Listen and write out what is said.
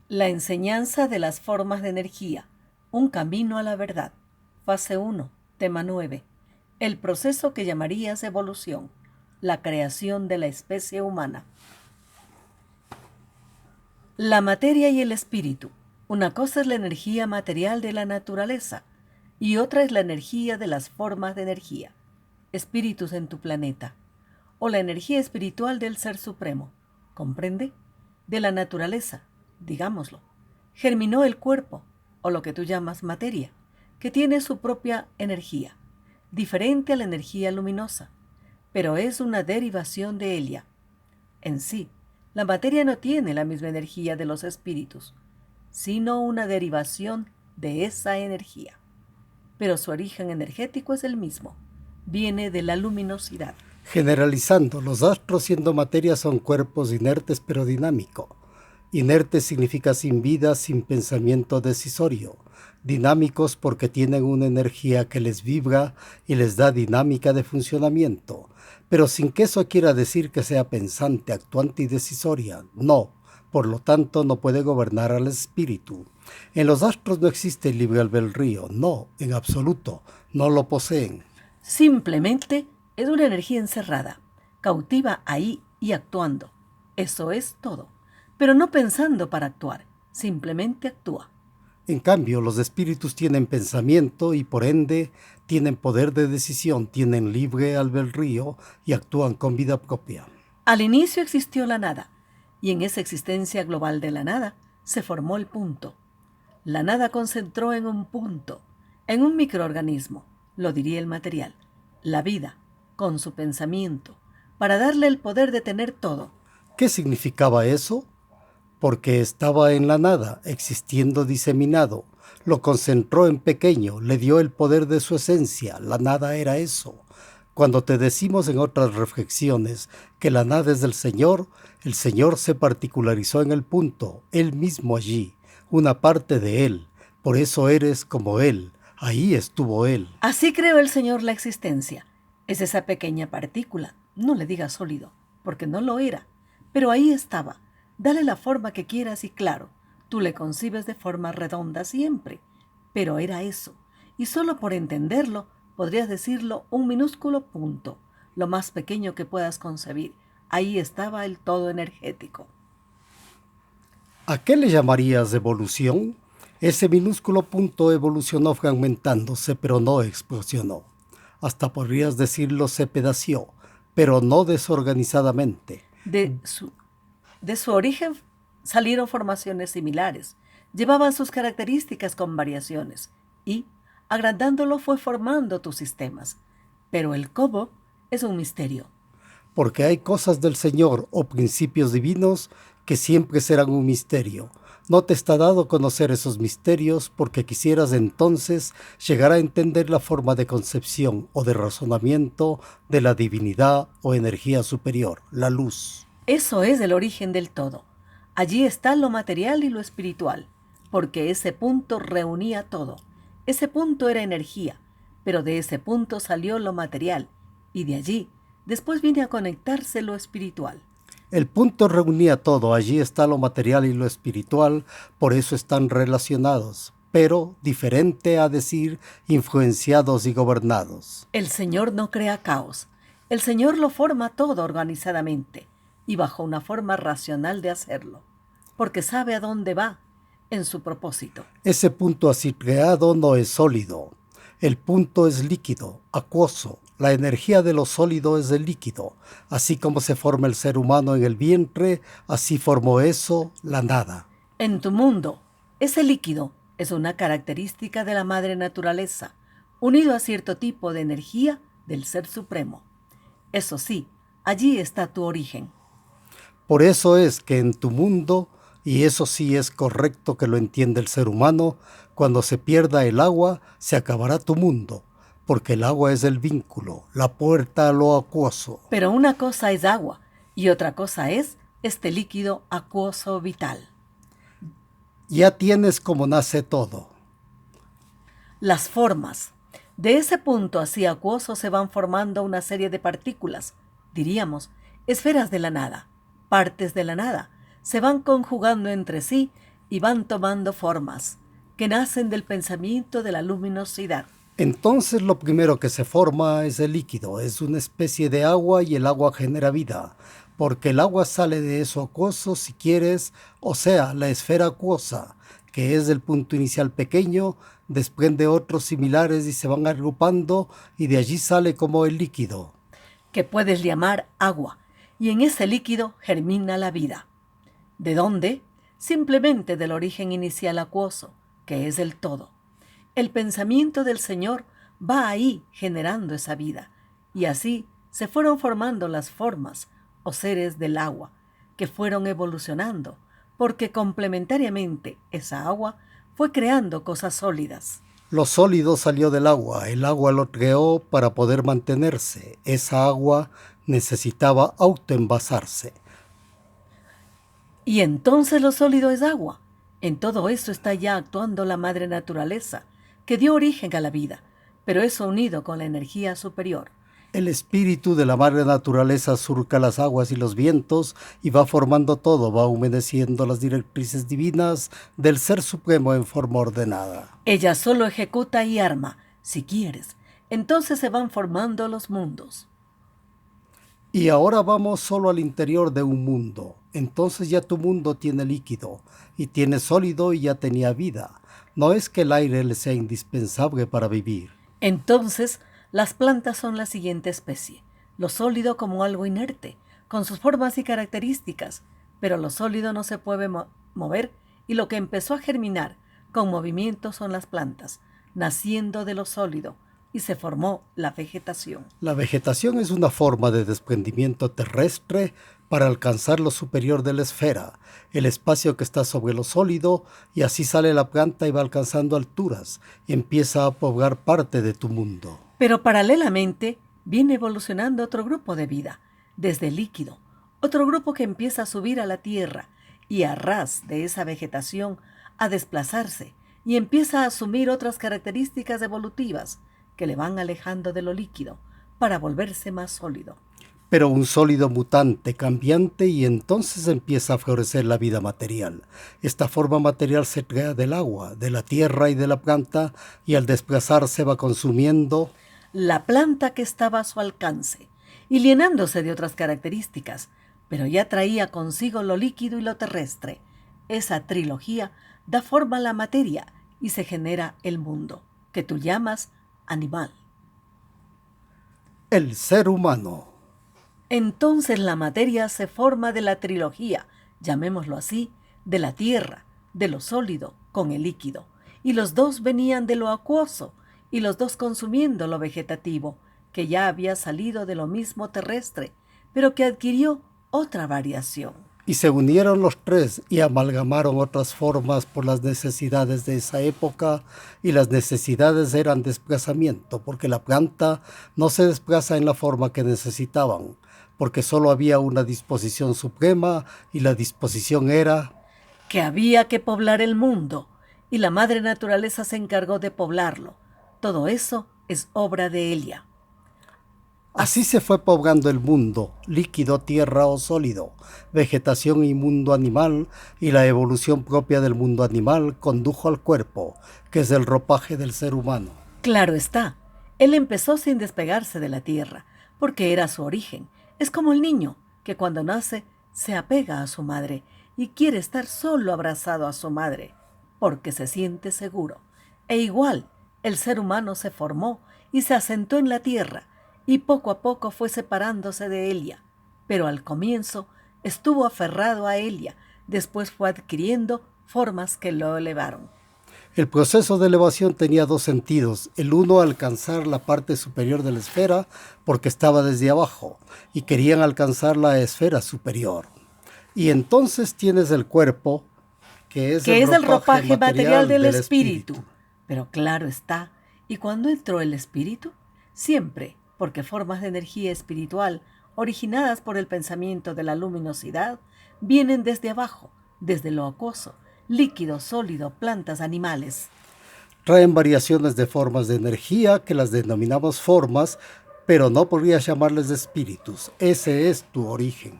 La enseñanza de las formas de energía. Un camino a la verdad. Fase 1. Tema 9. El proceso que llamarías evolución. La creación de la especie humana. La materia y el espíritu. Una cosa es la energía material de la naturaleza y otra es la energía de las formas de energía. Espíritus en tu planeta. O la energía espiritual del Ser Supremo. ¿Comprende? De la naturaleza, digámoslo. Germinó el cuerpo, o lo que tú llamas materia, que tiene su propia energía, diferente a la energía luminosa, pero es una derivación de ella. En sí, la materia no tiene la misma energía de los espíritus, sino una derivación de esa energía. Pero su origen energético es el mismo, viene de la luminosidad. Generalizando, los astros siendo materia son cuerpos inertes pero dinámicos. Inerte significa sin vida, sin pensamiento decisorio. Dinámicos porque tienen una energía que les vibra y les da dinámica de funcionamiento. Pero sin que eso quiera decir que sea pensante, actuante y decisoria. No. Por lo tanto, no puede gobernar al espíritu. En los astros no existe el libre albedrío. No, en absoluto. No lo poseen. Simplemente es una energía encerrada, cautiva ahí y actuando. Eso es todo. Pero no pensando para actuar, simplemente actúa. En cambio, los espíritus tienen pensamiento y por ende tienen poder de decisión, tienen libre albedrío y actúan con vida propia. Al inicio existió la nada, y en esa existencia global de la nada se formó el punto. La nada concentró en un punto, en un microorganismo, lo diría el material, la vida, con su pensamiento, para darle el poder de tener todo. ¿Qué significaba eso? Porque estaba en la nada, existiendo diseminado. Lo concentró en pequeño, le dio el poder de su esencia. La nada era eso. Cuando te decimos en otras reflexiones que la nada es del Señor, el Señor se particularizó en el punto, Él mismo allí, una parte de Él. Por eso eres como Él. Ahí estuvo Él. Así creó el Señor la existencia. Es esa pequeña partícula, no le digas sólido, porque no lo era, pero ahí estaba. Dale la forma que quieras y claro, tú le concibes de forma redonda siempre, pero era eso, y solo por entenderlo podrías decirlo un minúsculo punto, lo más pequeño que puedas concebir. Ahí estaba el todo energético. ¿A qué le llamarías evolución? Ese minúsculo punto evolucionó fragmentándose, pero no explosionó. Hasta podrías decirlo se pedació, pero no desorganizadamente. De su, de su origen salieron formaciones similares, llevaban sus características con variaciones y, agrandándolo, fue formando tus sistemas. Pero el cómo es un misterio. Porque hay cosas del Señor o principios divinos que siempre serán un misterio. No te está dado conocer esos misterios porque quisieras entonces llegar a entender la forma de concepción o de razonamiento de la divinidad o energía superior, la luz. Eso es el origen del todo. Allí está lo material y lo espiritual, porque ese punto reunía todo. Ese punto era energía, pero de ese punto salió lo material, y de allí después viene a conectarse lo espiritual. El punto reunía todo, allí está lo material y lo espiritual, por eso están relacionados, pero diferente a decir influenciados y gobernados. El Señor no crea caos. El Señor lo forma todo organizadamente y bajo una forma racional de hacerlo, porque sabe a dónde va en su propósito. Ese punto así creado no es sólido. El punto es líquido, acuoso. La energía de lo sólido es el líquido. Así como se forma el ser humano en el vientre, así formó eso la nada. En tu mundo, ese líquido es una característica de la madre naturaleza, unido a cierto tipo de energía del Ser Supremo. Eso sí, allí está tu origen. Por eso es que en tu mundo, y eso sí es correcto que lo entiende el ser humano, cuando se pierda el agua, se acabará tu mundo, porque el agua es el vínculo, la puerta a lo acuoso. Pero una cosa es agua y otra cosa es este líquido acuoso vital. Ya tienes como nace todo. Las formas. De ese punto así acuoso se van formando una serie de partículas, diríamos, esferas de la nada, partes de la nada, se van conjugando entre sí y van tomando formas que nacen del pensamiento de la luminosidad. Entonces lo primero que se forma es el líquido, es una especie de agua y el agua genera vida, porque el agua sale de eso acuoso si quieres, o sea, la esfera acuosa, que es el punto inicial pequeño, desprende otros similares y se van agrupando y de allí sale como el líquido. Que puedes llamar agua, y en ese líquido germina la vida. ¿De dónde? Simplemente del origen inicial acuoso, que es el todo. El pensamiento del Señor va ahí generando esa vida, y así se fueron formando las formas o seres del agua, que fueron evolucionando, porque complementariamente esa agua fue creando cosas sólidas. Lo sólido salió del agua, el agua lo creó para poder mantenerse. Esa agua necesitaba autoenvasarse. Y entonces lo sólido es agua. En todo eso está ya actuando la madre naturaleza, que dio origen a la vida, pero eso unido con la energía superior. El espíritu de la madre naturaleza surca las aguas y los vientos y va formando todo, va humedeciendo las directrices divinas del Ser Supremo en forma ordenada. Ella solo ejecuta y arma, si quieres. Entonces se van formando los mundos. Y ahora vamos solo al interior de un mundo. Entonces ya tu mundo tiene líquido y tiene sólido y ya tenía vida. No es que el aire le sea indispensable para vivir. Entonces, las plantas son la siguiente especie. Lo sólido como algo inerte, con sus formas y características, pero lo sólido no se puede mover y lo que empezó a germinar con movimiento son las plantas, naciendo de lo sólido, y se formó la vegetación. La vegetación es una forma de desprendimiento terrestre para alcanzar lo superior de la esfera, el espacio que está sobre lo sólido, y así sale la planta y va alcanzando alturas y empieza a poblar parte de tu mundo. Pero paralelamente viene evolucionando otro grupo de vida, desde el líquido, otro grupo que empieza a subir a la tierra y a ras de esa vegetación a desplazarse y empieza a asumir otras características evolutivas que le van alejando de lo líquido para volverse más sólido. Pero un sólido mutante, cambiante, y entonces empieza a florecer la vida material. Esta forma material se crea del agua, de la tierra y de la planta, y al desplazarse va consumiendo la planta que estaba a su alcance y llenándose de otras características, pero ya traía consigo lo líquido y lo terrestre. Esa trilogía da forma a la materia y se genera el mundo, que tú llamas animal. el ser humano. Entonces la materia se forma de la trilogía, llamémoslo así, de la tierra, de lo sólido con el líquido, y los dos venían de lo acuoso, y los dos consumiendo lo vegetativo, que ya había salido de lo mismo terrestre, pero que adquirió otra variación. Y se unieron los tres y amalgamaron otras formas por las necesidades de esa época, y las necesidades eran desplazamiento, porque la planta no se desplaza en la forma que necesitaban, porque solo había una disposición suprema y la disposición era que había que poblar el mundo, y la madre naturaleza se encargó de poblarlo. Todo eso es obra de ella. Así se fue poblando el mundo, líquido, tierra o sólido, vegetación y mundo animal, y la evolución propia del mundo animal condujo al cuerpo, que es el ropaje del ser humano. Claro está, él empezó sin despegarse de la tierra, porque era su origen. Es como el niño, que cuando nace se apega a su madre y quiere estar solo abrazado a su madre, porque se siente seguro. E igual, el ser humano se formó y se asentó en la tierra, y poco a poco fue separándose de ella, pero al comienzo estuvo aferrado a ella, después fue adquiriendo formas que lo elevaron. El proceso de elevación tenía dos sentidos. El uno, alcanzar la parte superior de la esfera, porque estaba desde abajo, y querían alcanzar la esfera superior. Y entonces tienes el cuerpo, que es el ropaje material del espíritu. Pero claro está, ¿y cuándo entró el espíritu? Siempre, porque formas de energía espiritual, originadas por el pensamiento de la luminosidad, vienen desde abajo, desde lo acuoso, líquido, sólido, plantas, animales. Traen variaciones de formas de energía que las denominamos formas, pero no podrías llamarles espíritus. Ese es tu origen.